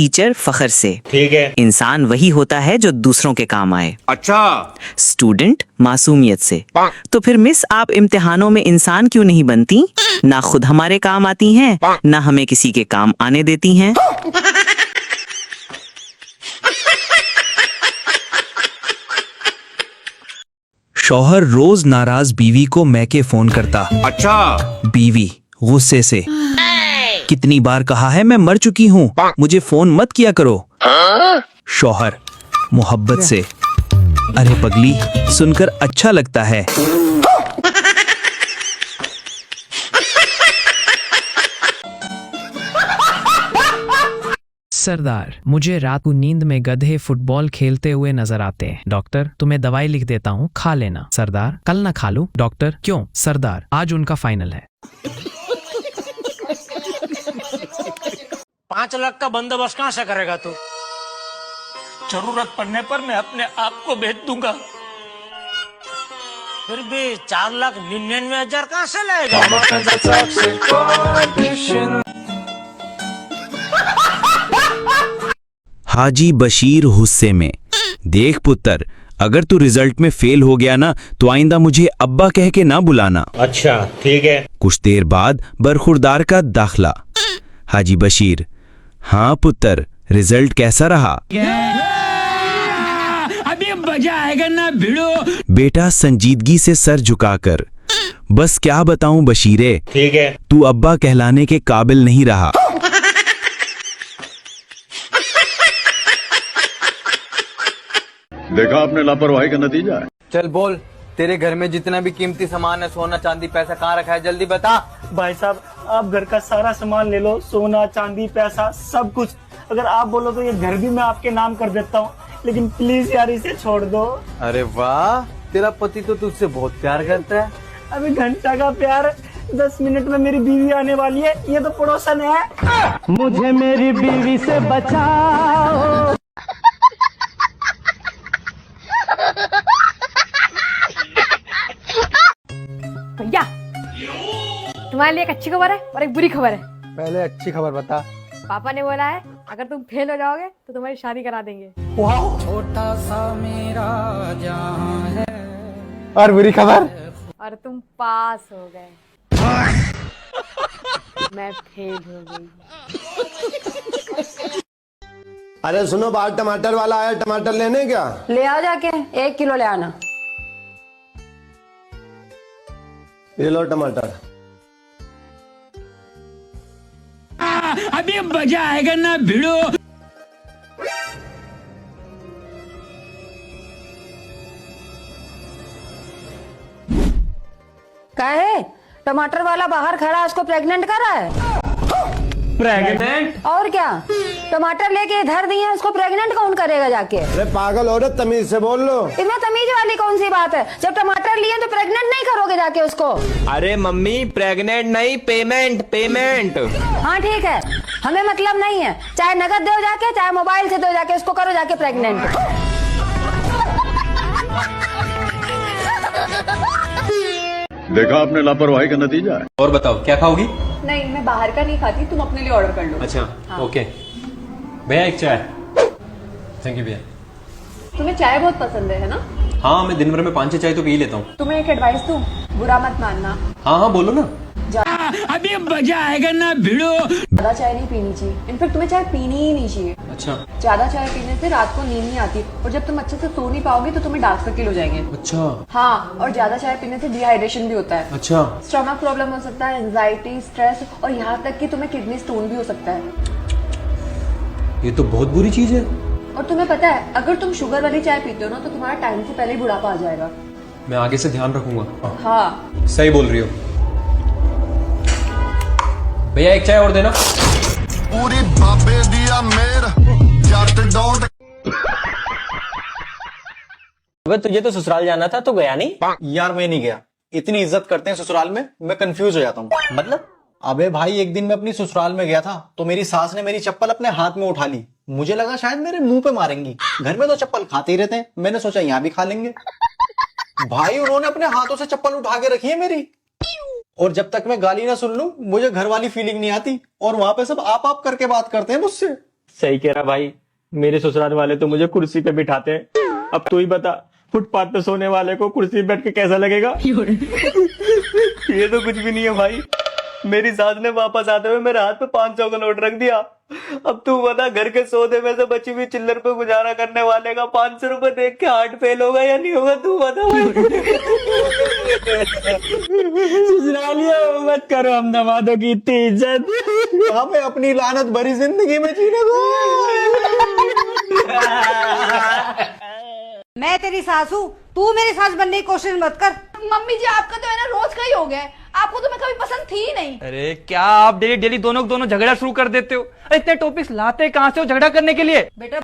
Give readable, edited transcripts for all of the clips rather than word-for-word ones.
Teacher फखर से। ठीक है। इंसान वही होता है जो दूसरों के काम आए। अच्छा। स्टूडेंट मासूमियत से। तो फिर मिस, आप इम्तिहानों में इंसान क्यों नहीं बनती? ना खुद हमारे काम आती हैं, ना हमें किसी के काम आने देती हैं। शौहर रोज नाराज बीवी को मैके फोन करता। अच्छा। बीवी गुस्से से, कितनी बार कहा है मैं मर चुकी हूँ, मुझे फोन मत किया करो। शौहर मोहब्बत से, अरे पगली, सुनकर अच्छा लगता है। सरदार, मुझे रात को नींद में गधे फुटबॉल खेलते हुए नजर आते हैं। डॉक्टर, तुम्हें दवाई लिख देता हूँ, खा लेना। सरदार, कल ना खा लूं? डॉक्टर, क्यों? सरदार, आज उनका फाइनल है। 5 लाख का बंदोबस्त कहाँ से करेगा तू? जरूरत पड़ने पर मैं अपने आप को बेच दूंगा, फिर भी 4,99,000 कहाँ से लाएगा? हाजी बशीर गुस्से में, देख पुत्र, अगर तू रिजल्ट में फेल हो गया ना तो आइंदा मुझे अब्बा कह के ना बुलाना। अच्छा ठीक है। कुछ देर बाद बरखुरदार का दाखला। हाजी बशीर, हाँ पुत्र, रिजल्ट कैसा रहा? अभी मजा आएगा ना भिड़ो। बेटा संजीदगी से सर झुकाकर, बस क्या बताऊं बशीरे, ठीक है। तू अब्बा कहलाने के काबिल नहीं रहा। देखा आपने लापरवाही का नतीजा है। चल बोल, तेरे घर में जितना भी कीमती सामान है, सोना चांदी पैसा, कहाँ रखा है, जल्दी बता। भाई साहब, आप घर का सारा सामान ले लो, सोना चांदी पैसा सब कुछ। अगर आप बोलो तो ये घर भी मैं आपके नाम कर देता हूँ, लेकिन प्लीज यार इसे छोड़ दो। अरे वाह, तेरा पति तो तुझसे बहुत प्यार करता है। अभी घंटा का प्यार, 10 मिनट में मेरी बीवी आने वाली है, ये तो पड़ोसन है। मुझे मेरी बीवी से बचाओ। भैया, तुम्हारे लिए एक अच्छी खबर है और एक बुरी खबर है। पहले अच्छी खबर बता। पापा ने बोला है अगर तुम फेल हो जाओगे तो तुम्हारी शादी करा देंगे। छोटा सा मेरा जहां है। और बुरी खबर? और तुम पास हो गए, मैं फेल हो गई। अरे सुनो, बाहर टमाटर वाला आया, टमाटर लेने क्या? ले आओ जाके, 1 किलो ले आना। ये लो टमाटर। अभी मजा आएगा ना भिड़ो। क्या है? टमाटर वाला बाहर खड़ा है, उसको प्रेग्नेंट कर रहा है। प्रेग्नेंट? और क्या, टमाटर लेके धर दिए हैं, उसको प्रेग्नेंट कौन करेगा जाके? अरे पागल औरत, तमीज से बोल लो। इसमें तमीज वाली कौन सी बात है? जब टमाटर लिए तो प्रेग्नेंट नहीं करोगे जाके उसको? अरे मम्मी, प्रेग्नेंट नहीं, पेमेंट। हाँ ठीक है, हमें मतलब नहीं है, चाहे नगद दो जाके, चाहे मोबाइल से दो जाके, उसको करो जाके प्रेग्नेंट। देखा आपने लापरवाही का नतीजा है। और बताओ, क्या खाओगी? नहीं, मैं बाहर का नहीं खाती, तुम अपने लिए ऑर्डर कर लो। अच्छा हाँ। ओके भैया, एक चाय। थैंक यू भैया। तुम्हें चाय बहुत पसंद है ना? हाँ, मैं दिन भर में 5-6 चाय तो पी लेता हूँ। तुम्हें एक एडवाइस दूं, बुरा मत मानना। हाँ बोलो ना। अभी मजा आएगा ना भिड़ो। ज्यादा चाय नहीं पीनी चाहिए, इनफेक्ट तुम्हें चाय पीनी ही नहीं चाहिए। अच्छा। ज्यादा चाय पीने से रात को नींद नहीं आती, और जब तुम अच्छे से सो नहीं पाओगे तो तुम्हें डार्क सर्किल हो जाएंगे। अच्छा। हाँ, और ज्यादा चाय पीने से डिहाइड्रेशन भी होता है। अच्छा। स्टमक प्रॉब्लम हो सकता है, एंजाइटी, स्ट्रेस, और यहाँ तक कि तुम्हें किडनी स्टोन भी हो सकता है। ये तो बहुत बुरी चीज है। और तुम्हें पता है, अगर तुम शुगर वाली चाय पीते हो ना तो तुम्हारा टाइम से पहले ही बुढ़ापा आ जाएगा। मैं आगे से ध्यान रखूंगा। हाँ सही बोल रही हो। भैया एक चाय और देना। पूरी बाबे दिया मेर जट डोंट। अबे तुझे तो ससुराल जाना था, तो गया नहीं? यार मैं नहीं गया, इतनी इज्जत करते हैं ससुराल में, मैं कंफ्यूज हो जाता हूँ। मतलब? अबे भाई, एक दिन मैं अपनी ससुराल में गया था तो मेरी सास ने मेरी चप्पल अपने हाथ में उठा ली। मुझे लगा शायद मेरे मुंह पे मारेंगी, घर में तो चप्पल खाते ही रहते हैं, मैंने सोचा यहाँ भी खा लेंगे। भाई उन्होंने अपने हाथों से चप्पल उठा के रखी है मेरी, और जब तक मैं गाली ना सुन लूं मुझे घर वाली फीलिंग नहीं आती, और वहां पे सब आप करके बात करते हैं मुझसे। सही कह रहा भाई, मेरे ससुराल वाले तो मुझे कुर्सी पे बिठाते हैं। अब तू ही बता, फुटपाथ पे सोने वाले को कुर्सी पे बैठ के कैसा लगेगा? ये तो कुछ भी नहीं है भाई। मेरी सास ने वापस आते हुए मेरे हाथ पे 500 का नोट रख दिया। अब तू बता, घर के सौदे में से बची हुई चिल्लर पे गुजारा करने वाले का 500 रुपए देख के हार्ट फेल होगा या नहीं होगा, तू बता भाई। ससुरालियों मत करो हम दमादों की इतनी इज्जत। हमें अपनी लानत भरी जिंदगी में जीने दो। मैं तेरी सास हूँ, तू मेरी सास बनने की कोशिश मत कर। मम्मी जी आपका तो है ना रोज का ही हो गया है, आपको तो मैं कभी पसंद थी ही नहीं। अरे क्या आप डेली डेली दोनों झगड़ा शुरू कर देते हो? इतने टॉपिक्स लाते कहाँ से हो झगड़ा करने के लिए? बेटा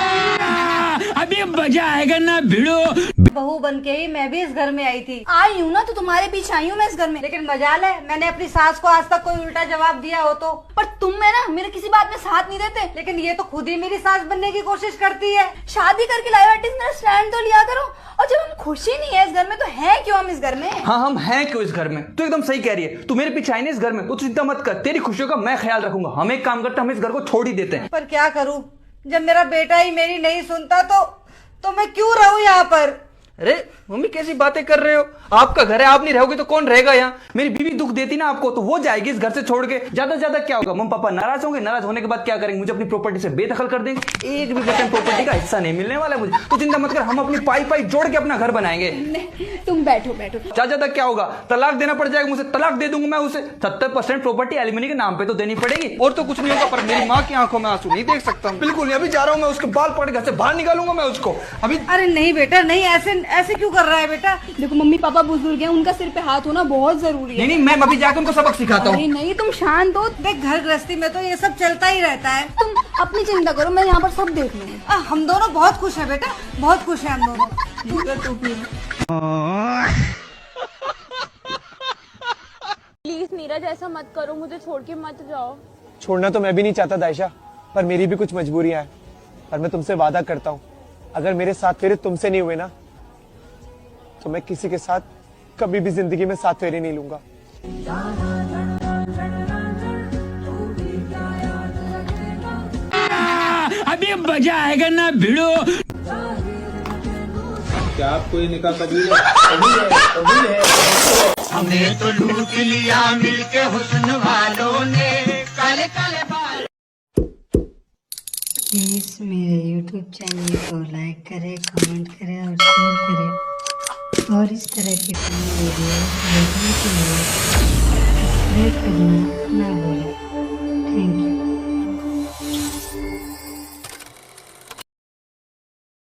अभी मजा आएगा ना भिड़ो। बहू बन के ही मैं भी इस घर में आई थी, आई हूँ ना तो तुम्हारे पीछे आई हूँ मैं इस घर में। लेकिन मजाल है मैंने अपनी सास को आज तक कोई उल्टा जवाब दिया हो तो। पर तुम है ना मेरे किसी बात में साथ नहीं देते। लेकिन ये तो खुद ही मेरी सास बनने की कोशिश करती है। शादी करके लाए एटलीस्ट मेरा स्टैंड तो लिया करो। और जब हम खुशी नहीं है इस घर में तो है क्यों हम इस घर में? हाँ हम हैं क्यों इस घर में? तू एकदम सही कह रही है। तू मेरे पीछे आई ना इस घर में, तो चिंता मत कर, तेरी खुशियों का मैं ख्याल रखूंगा। हम एक काम करते हैं, हम इस घर को छोड़ ही देते हैं। पर क्या करूं, जब मेरा बेटा ही मेरी नहीं सुनता तो मैं क्यों रहूं यहाँ पर? अरे मम्मी कैसी बातें कर रहे हो? आपका घर है, आप नहीं रहोगे तो कौन रहेगा यहाँ? मेरी बीवी दुख देती ना आपको तो वो जाएगी इस घर से छोड़ के। ज्यादा से ज्यादा क्या होगा, मम्मी पापा नाराज होंगे, नाराज होने के बाद क्या करेंगे? मुझे अपनी प्रॉपर्टी से बेदखल कर देंगे, 1% प्रॉपर्टी का हिस्सा नहीं मिलने वाला है मुझे। तो चिंता मत कर, हम अपनी पाई जोड़ के अपना घर बनाएंगे। तुम बैठो। ज्यादा ज्यादा क्या होगा, तलाक देना पड़ जाएगा मुझे, तलाक दे दूंगा मैं उसे। 70% प्रॉपर्टी एलिमनी के नाम पे तो देनी पड़ेगी, और तो कुछ नहीं होगा। पर मेरी माँ की आंखों में आंसू नहीं देख सकता हूँ, बिल्कुल नहीं। अभी जा रहा हूँ मैं, उसके बाल पकड़ घर से बाहर निकालूंगा मैं उसको अभी। अरे नहीं बेटा नहीं, ऐसे क्यों कर रहा है बेटा? देखो मम्मी पापा बुजुर्ग हैं, उनका सिर पे हाथ होना बहुत जरूरी है। नहीं मैं अभी जाकर उनको सबक सिखाता हूँ। नहीं तुम शांत हो। देख घर गृहस्थी में तो ये सब चलता ही रहता है। तुम अपनी चिंता करो, मैं यहाँ पर सब देख लूंगी। हम दोनों बहुत खुश है बेटा, बहुत खुश है हम दोनों। प्लीज नीरज ऐसा मत करो, मुझे छोड़ के मत जाओ। छोड़ना तो मैं भी नहीं चाहता दायशा, पर मेरी भी कुछ मजबूरियां हैं। पर मैं तुमसे वादा करता हूँ, अगर मेरे साथ फेरे तुमसे नहीं हुए ना, तो मैं किसी के साथ कभी भी जिंदगी में साथ फेरे नहीं लूंगा। अभी मजा आएगा ना भिड़ो। क्या आपको ये निकाह कबूल है? हमने तो लूट लिया मिलके हुस्न वालों ने काले काले बाल। प्लीज मेरे YouTube चैनल को लाइक करें, कमेंट करें और शेयर करें। और इस तरह की वीडियो देखने के लिए सब्सक्राइब करना ना भूलें। Thank you.